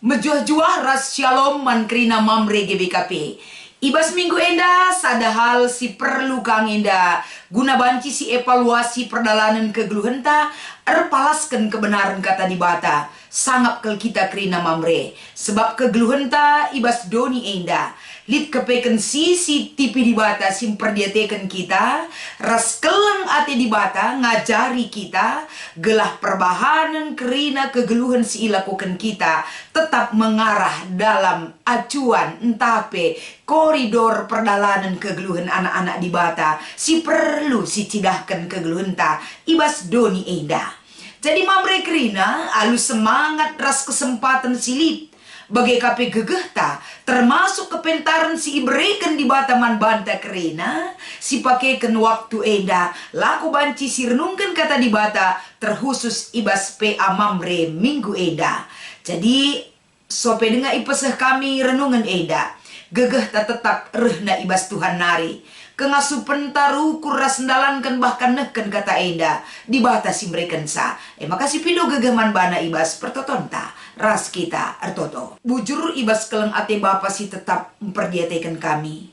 Mejuah-juah ras shalom man krina mamre GBKP. Ibas minggu enda sada hal si perlu kang enda guna banci si evaluasi perdalanan kegeluhenta erpalaskan kebenaran kata di bata sangap kel kita krina mamre sebab kegeluhenta ibas doni enda lid kepeken CCTV di bata sim perdiateken kita ras keleng ate di bata ngajari kita gelah perbahanan kerina kegeluhan si ilakukan kita tetap mengarah dalam acuan entape koridor perdalanan kegeluhan anak-anak di bata si perlu si cidahkan kegeluhan ta ibas doni enda. Jadi mamre kerina alu semangat ras kesempatan silit bagai kape gegehta termasuk kepentaran si ibrekan di bataman banta kerina si pakaikan waktu enda laku banci si renungkan kata di bata terkhusus ibas PA mamre minggu enda. Jadi sope dengar ipeseh kami renungan enda gegehta tetap rehna ibas Tuhan nari kengasupen taru kuras sendalankan bahkan neken kata enda di bata si mereken sa makasih pido gegeman bana ibas pertotonta ras kita ertoto bujur ibas keleng ate bapa si tetap memperdiatekan kami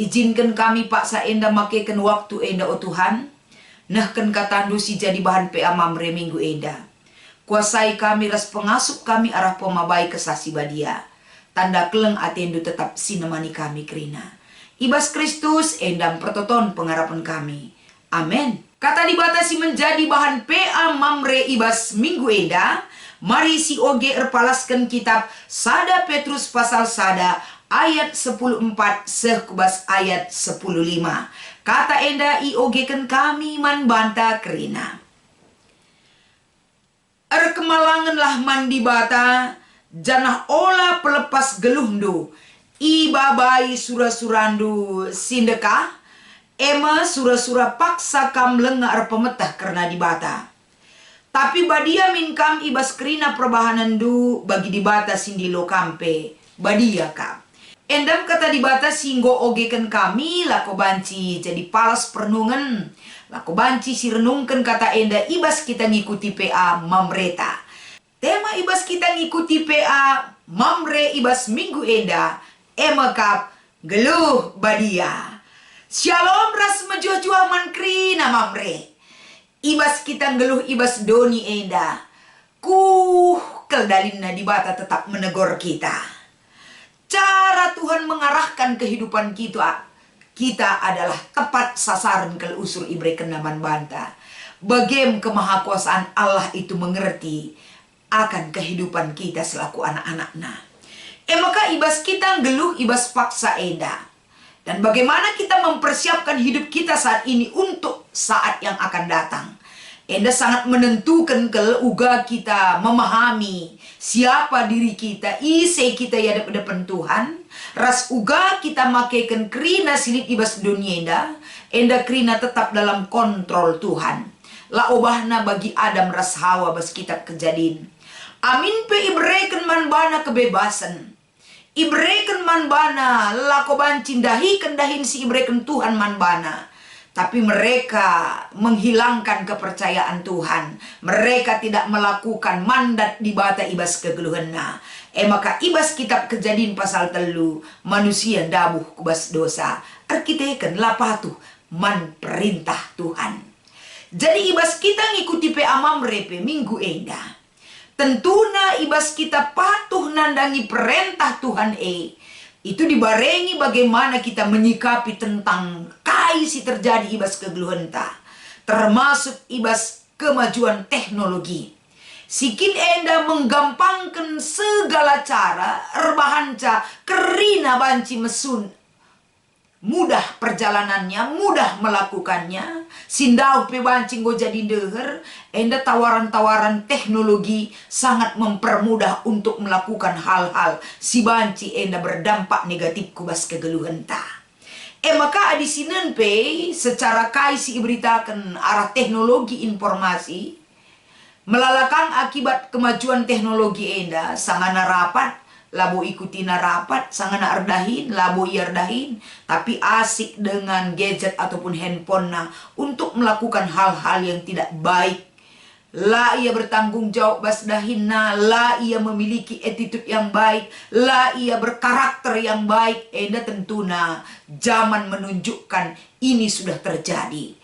izinkan kami paksa enda makaikan waktu enda o Tuhan nehken katandu si jadi bahan PA mamre minggu enda kuasai kami ras pengasup kami arah pemabai kesasi badia tanda keleng atendu tetap sinemani kami kerina ibas Kristus endam pertoton pengharapan kami. Amin. Kata dibatasi menjadi bahan PA mamre ibas minggu enda. Mari si oge erpalaskan kitab Sada Petrus pasal sada ayat 10:4 sekubas ayat 10:5. Kata enda ioge ken kami man banta kerina. Erkemalanganlah mandi bata janah olah pelepas geluhdu. Ibabai sura-surandu sindekah ema sura-sura paksa kam lengar pemetah karena dibata tapi badia min kam ibas kerina perbahanan du bagi dibata sindilo kampe badia kam endam kata dibata singgo ogekan kami lako banci jadi palas pernungan lako banci si renungkan kata enda ibas kita ngikuti PA mamreta tema ibas kita ngikuti PA mamre ibas minggu enda emakap geluh badia. Shalom ras mejuah-juah man krina mamre. Ibas kita geluh ibas doni enda. Keldalina di bata tetap menegur kita. Cara Tuhan mengarahkan kehidupan kita adalah tepat sasaran kel usur ibre kenaman banta. Bagem kemahakuasaan Allah itu mengerti akan kehidupan kita selaku anak-anaknya. Maka ibas kita geluh ibas paksa enda. Dan bagaimana kita mempersiapkan hidup kita saat ini untuk saat yang akan datang. Enda sangat menentukan kalau uga kita memahami siapa diri kita, ise kita ya depan Tuhan. Ras uga kita makaikan kerina silit ibas dunia enda kerina tetap dalam kontrol Tuhan. La obahna bagi Adam ras Hawa bas kitab Kejadian. Amin pe ibreken man bana kebebasan. Ibreken man bana lako bancin dahi kendahin si ibreken Tuhan man bana. Tapi mereka menghilangkan kepercayaan Tuhan. Mereka tidak melakukan mandat di bata ibas kegeluhanna. Maka ibas kitab Kejadian pasal 3 manusia dabuh kubas dosa. Arkiteken lapatuh man perintah Tuhan. Jadi ibas kita ngikuti PA mamre minggu enda. Tentuna ibas kita patuh nandangi perintah Tuhan itu dibarengi bagaimana kita menyikapi tentang si terjadi ibas kegeluhenta termasuk ibas kemajuan teknologi. Sikin enda menggampangkan segala cara erbahanca kerina banci mesun mudah perjalanannya, mudah melakukannya. Sindau pe bancing go jadi deher, enda tawaran-tawaran teknologi sangat mempermudah untuk melakukan hal-hal si banci enda berdampak negatif kubas kegeluhan ta. Maka adi sinen pe secara kaisi iberitakan arah teknologi informasi melalakang akibat kemajuan teknologi enda sangana rapat Labo ikutina rapat, sangana ardahin, labo iardahin, tapi asik dengan gadget ataupun handphone untuk melakukan hal-hal yang tidak baik. La ia bertanggung jawab basdahina, la ia memiliki attitude yang baik, la ia berkarakter yang baik. Enda tentuna zaman menunjukkan ini sudah terjadi.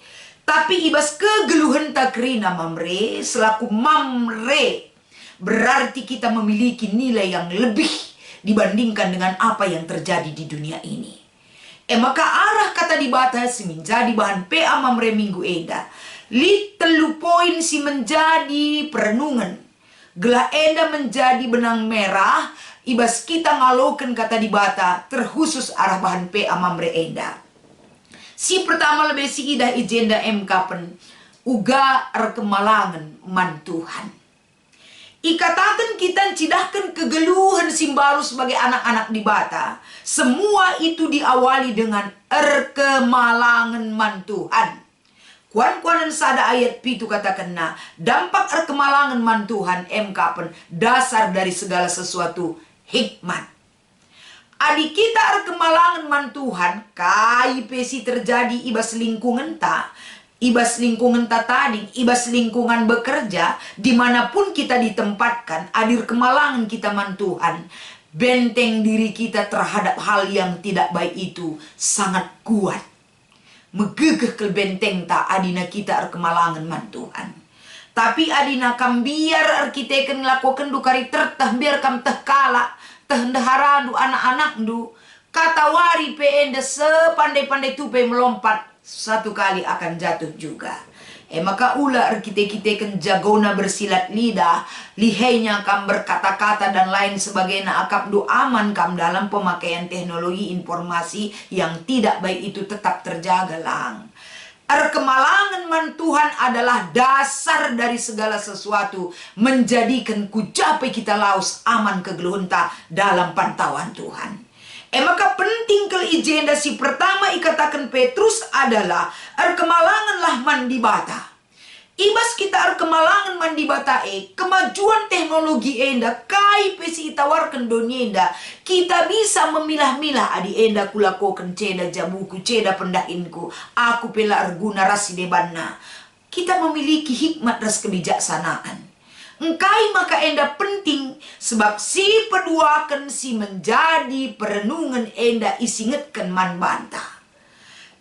Tapi ibas kegeluhan takrina mamre selaku mamre, berarti kita memiliki nilai yang lebih dibandingkan dengan apa yang terjadi di dunia ini. Maka arah kata dibatasi menjadi bahan PA mamre minggu enda. Telu poin si menjadi perenungan. Gelah enda menjadi benang merah. Ibas kita ngaloken kata dibata terkhusus arah bahan PA mamre enda. Si pertama lebih si ida ijenda pen uga kemalangan mantuhan. Ikatakan kita cidahkan kegeluhan simbaru sebagai anak-anak di bata. Semua itu diawali dengan kemalangan mantuhan. Kuan-kuanan sada ayat pitu katakan dampak kemalangan mantuhan pen dasar dari segala sesuatu hikmat. Adik kita kemalangan mantuhan kai pesi terjadi ibas lingkungan ibas lingkungan tading, ibas lingkungan bekerja, dimanapun kita ditempatkan, adir kemalangan kita mantuhan, benteng diri kita terhadap hal yang tidak baik itu sangat kuat. Megegeh ke benteng adina kita kemalangan mantuhan. Tapi adina kam biar kita lakukan dukari tertah biar kam teh kala, teh ndeharadu anak-anak du, kata wari enda sepandai-pandai tupai melompat, satu kali akan jatuh juga. Maka ular kita kan jagona bersilat lidah, lihainya kam berkata-kata dan lain sebagainya akap du aman kam dalam pemakaian teknologi informasi yang tidak baik itu tetap terjaga lang. Kemalangan mantuhan adalah dasar dari segala sesuatu, menjadikan kujape kita laus aman kegeluhunta dalam pantauan Tuhan. Maka penting ke agenda si pertama ikatakan Petrus adalah kemalanganlah mandibata. Ibas kita kemalangan mandibata kemajuan teknologi enda kai pesi itawarkan dunia enda kita bisa memilah-milah adi enda kulakokan ceda jabuku ceda pendahinku aku pela arguna rasi debanna. Kita memiliki hikmat ras kebijaksanaan. Engkai maka enda penting sebab si peduakan si menjadi perenungan enda isingetkan man bantah.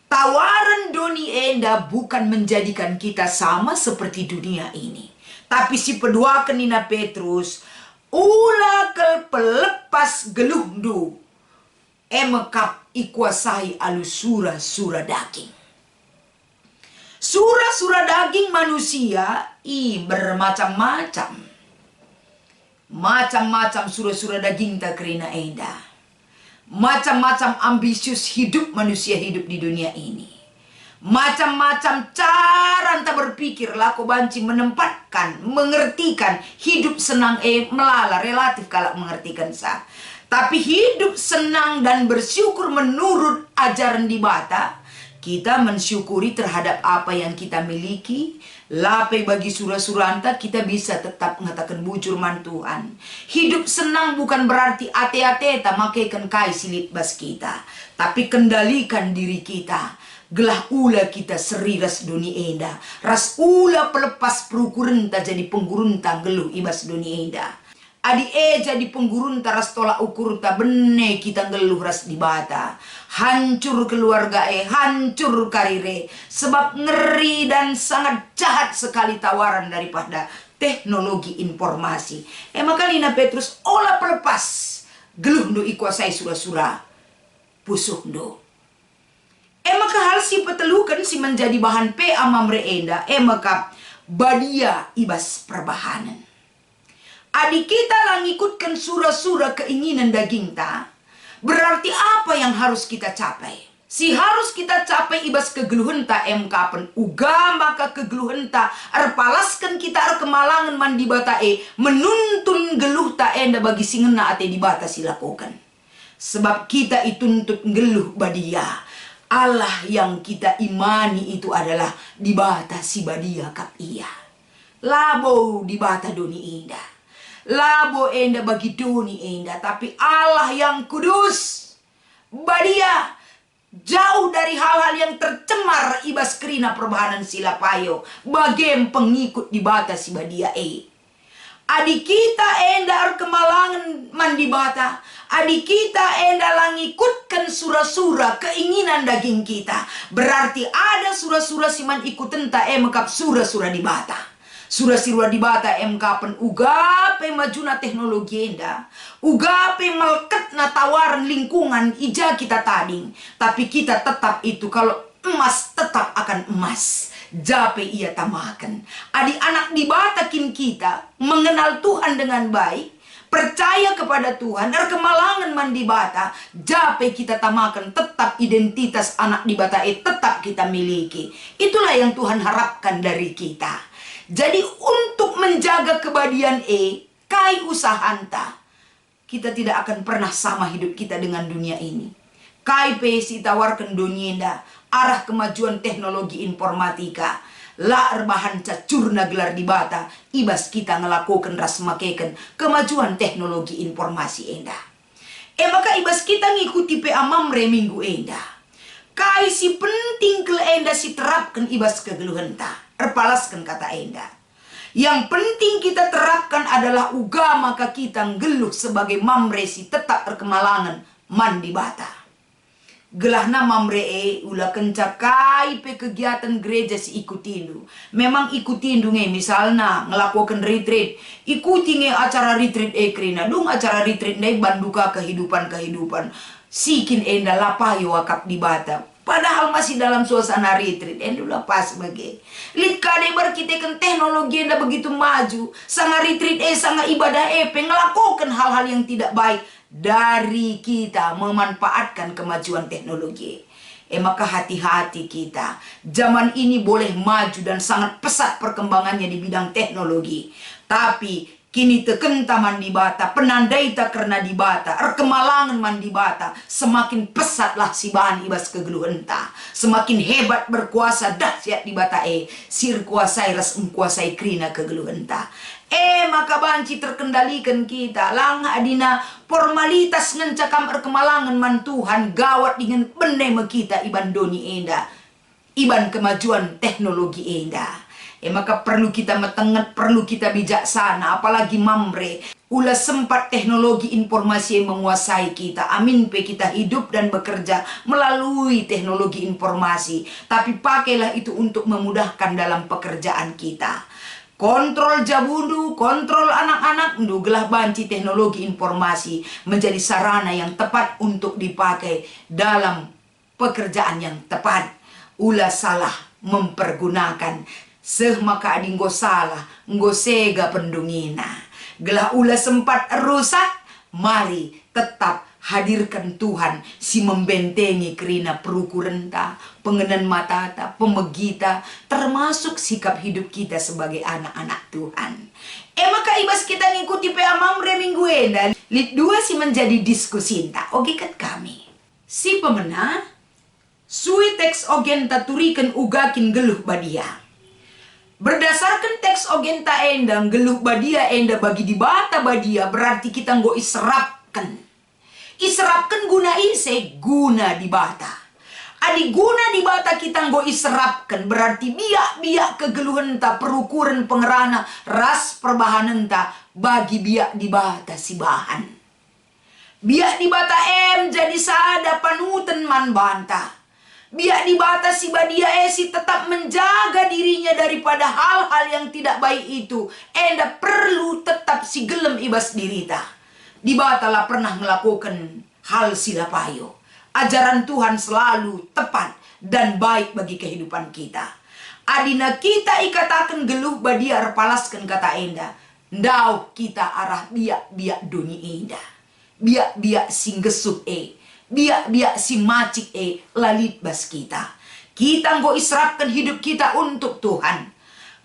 Tawaran doni enda bukan menjadikan kita sama seperti dunia ini. Tapi si peduakan Nina Petrus ula kel pelepas geluhdu emekap ikuasai alu sura daging. Sura daging manusia bermacam-macam. Macam-macam sura daging tak kerina enda. Macam-macam ambisius hidup manusia hidup di dunia ini. Macam-macam cara anta berpikir laku banci menempatkan, mengertikan hidup senang melala relatif kalau mengertikan sah. Tapi hidup senang dan bersyukur menurut ajaran di bata. Kita mensyukuri terhadap apa yang kita miliki. Lape bagi surah-suranta kita bisa tetap mengatakan bujur man Tuhan. Hidup senang bukan berarti ate-ate tak makaikan kai silit bas kita. Tapi kendalikan diri kita. Gelah ula kita seri ras dunia enda. Ras ula pelepas perukurenta jadi penggurunta geluh ibas dunia enda. Adi jadi penggurun taras tolak ukur ta bene kita ngeluh ras di bata. Hancur keluarga hancur karire. Sebab ngeri dan sangat jahat sekali tawaran daripada teknologi informasi. Maka Nina Petrus olah pelepas. Geluh do ikuasai surah-surah. Pusuh do. Maka hal si petelukan si menjadi bahan amamre enda. Maka badia ibas perbahanan. Adik kita lang ikutkan surah-surah keinginan daging ta. Berarti apa yang harus kita capai? Si harus kita capai ibas kegeluhan ta kapan uga maka kegeluhan ta arpalaskan kita kemalangan mandi bata menuntun geluh ta enda bagi singena ate di bata silakokan. Sebab kita ituntut geluh badia. Allah yang kita imani itu adalah di bata si badia kap iya. Labo di bata doni indah. Labo enda bagi doni enda, tapi Allah yang kudus. Badia jauh dari hal-hal yang tercemar ibas kerina perbahanan silapayo. Bagem pengikut di bata si badia Adik kita enda kemalangan mandi bata. Adik kita enda langikutkan sura-sura keinginan daging kita. Berarti ada sura-sura siman ikut tenta mekap sura-sura di bata. Sura-sura di bata kapan ugape majuna teknologi enda. Ugape meleket na tawaran lingkungan ija kita tading. Tapi kita tetap itu kalau emas tetap akan emas. Jape ia tamakan. Adik anak dibatakin kita mengenal Tuhan dengan baik, percaya kepada Tuhan, kemalangan mandi bata, jape kita tamakan, tetap identitas anak di bata tetap kita miliki. Itulah yang Tuhan harapkan dari kita. Jadi untuk menjaga kebadian kai usahanta, kita tidak akan pernah sama hidup kita dengan dunia ini. Kai pesi tawarkan dunia arah kemajuan teknologi informatika. La erbahan cacurna gelar di bata, ibas kita ngelakukan ras makeken kemajuan teknologi informasi enda. Maka ibas kita ngikuti PA Mamre minggu enda. Kai si penting ke enda si terapkan ibas kegeluhenta. Erpalaskan kata enda. Yang penting kita terapkan adalah uga maka kita ngeluh sebagai Mamre si tetap terkemalangan mandi bata. Gelahna Mamre ulah kencakai pe kegiatan gereja si ikutindu. Memang ikutindu misalnya ngelakukan retreat. Ikuti acara retreat krina. Dung acara retreat banduka kehidupan. Sikin enda lapayo akap di bata. Padahal masih dalam suasana retreat. Enda lapas sebagai. Lit kade berkitekan teknologi enda begitu maju. Sanga retreat sanga ibadah ngelakukan hal-hal yang tidak baik. Dari kita memanfaatkan kemajuan teknologi. Maka hati-hati kita. Zaman ini boleh maju dan sangat pesat perkembangannya di bidang teknologi. Tapi kini tekenta mandi bata, penandai tak karena di bata, kemalangan mandi bata, semakin pesatlah si bahan ibas kegeluhenta. Semakin hebat berkuasa dahsyat di bata sir kuasai ras kuasai krina kegeluhenta. Maka banci terkendalikan kita. Lang adina formalitas ngencakam kemalangan man Tuhan gawat dengan bende kita iban doni enda. Iban kemajuan teknologi enda. Maka perlu kita metenget, perlu kita bijaksana. Apalagi Mamre. Ulah sempat teknologi informasi yang menguasai kita. Amin pe kita hidup dan bekerja melalui teknologi informasi. Tapi pakailah itu untuk memudahkan dalam pekerjaan kita. Kontrol jabundu, kontrol anak-anak, gelah banci teknologi informasi menjadi sarana yang tepat untuk dipakai dalam pekerjaan yang tepat. Ulah salah mempergunakan, maka adinggo salah, nggo sega pendungina. Gelah ulah sempat rusak, mari tetap hadirkan Tuhan si membentengi kerina perukurenta, pengenan matata, pemegita, termasuk sikap hidup kita sebagai anak-anak Tuhan. Maka ibas kita ngikuti PA Mamre minggu enda. Lit 2 si menjadi diskusinta, oke kat kami. Si pemena, sui teks ogenta turikan ugakin geluh badia. Berdasarkan teks ogenta enda, geluh badia enda bagi di bata badia, berarti kita nggo iserapkan. Iserapkan guna guna di bata. Adi guna di bata kita nggo iserapkan. Berarti biak-biak kegeluhenta perukuran pengerana ras perbahanenta bagi biak di bata si bahan. Biak di bata jadi sada panutan man banta. Biak di bata si badia si tetap menjaga dirinya daripada hal-hal yang tidak baik itu. Enda perlu tetap si gelem ibas dirita. Di bata lah pernah melakukan hal silapayo. Ajaran Tuhan selalu tepat dan baik bagi kehidupan kita. Adina kita ikatakan geluh badia repalaskan kata enda. Ndau kita arah biak-biak duni enda. Biak-biak sing gesuk biak-biak si macik lalit bas kita. Kita nggo israpkan hidup kita untuk Tuhan.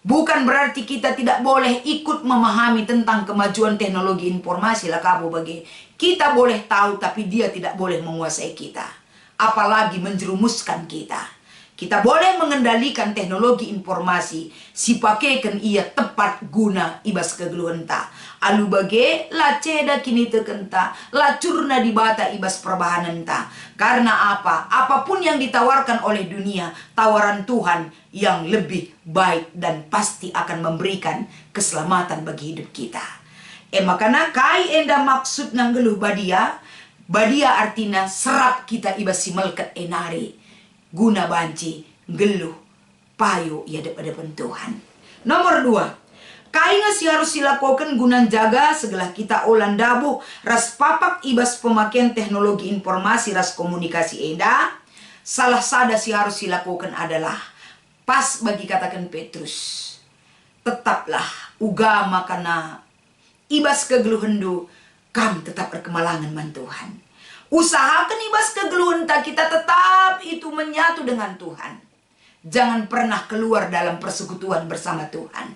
Bukan berarti kita tidak boleh ikut memahami tentang kemajuan teknologi informasi lah kamu bagi. Kita boleh tahu tapi dia tidak boleh menguasai kita. Apalagi menjerumuskan kita. Kita boleh mengendalikan teknologi informasi si pakaikan ia tepat guna ibas kegeluhenta. Alu bage la ceda kini tekenta, la curna di bata ibas perbahanenta. Karena apa? Apapun yang ditawarkan oleh dunia, tawaran Tuhan yang lebih baik dan pasti akan memberikan keselamatan bagi hidup kita. Makana kai enda maksud nanggeluh badia. Badia artinya serap kita ibas si melket enari. Guna banci, geluh, payo ya depan Tuhan. Nomor 2, kainga si harus silakokan guna jaga segala kita olan dabu ras papak ibas pemakaian teknologi informasi ras komunikasi enda. Salah sada si harus silakokan adalah pas bagi katakan Petrus. Tetaplah uga makana ibas kegeluhendu kam tetap berkemalangan man Tuhan. Usahakan ibas kegeluhan tak kita tetap itu menyatu dengan Tuhan. Jangan pernah keluar dalam persekutuan bersama Tuhan.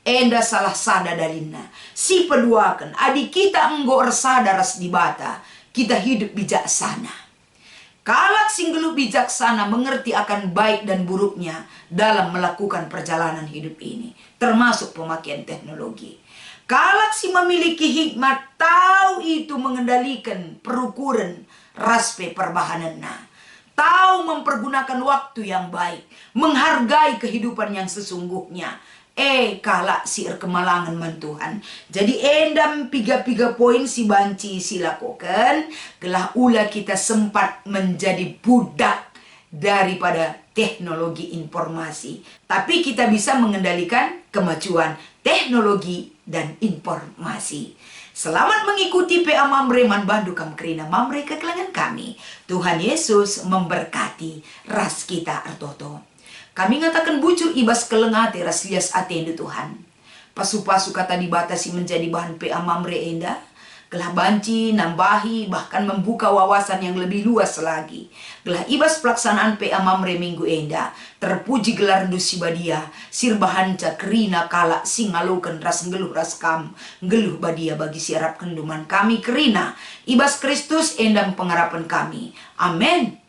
Enda salah sada dalina. Si peduakan adik kita enggo ersada ras di bata. Kita hidup bijaksana. Kalak singgelu bijaksana mengerti akan baik dan buruknya dalam melakukan perjalanan hidup ini. Termasuk pemakaian teknologi. Kalak si memiliki hikmat tahu itu mengendalikan perukuran raspe perbahanannya. Tahu mempergunakan waktu yang baik. Menghargai kehidupan yang sesungguhnya. Kalak si kemalangan man Tuhan. Jadi endam 3 poin si banci si lakukan. Gelah ula kita sempat menjadi budak daripada teknologi informasi. Tapi kita bisa mengendalikan kemajuan teknologi dan informasi. Selamat mengikuti PA Mamre Man Bandu Kam Krina Mamre kekelangan kami. Tuhan Yesus memberkati ras kita artoto. Kami ngatakan bujur ibas kelengate ras lias atende Tuhan. Pasu-pasu kata dibatasi menjadi bahan PA Mamre enda. Gelah banci, nambahi, bahkan membuka wawasan yang lebih luas lagi. Gelah ibas pelaksanaan PA Mamre minggu enda. Terpuji gelar ndusi badia. Sirbahanca kerina kalak singaloken ras ngeluh ras kam. Ngeluh badia bagi siarap kenduman kami kerina. Ibas Kristus endam pengharapan kami. Amin.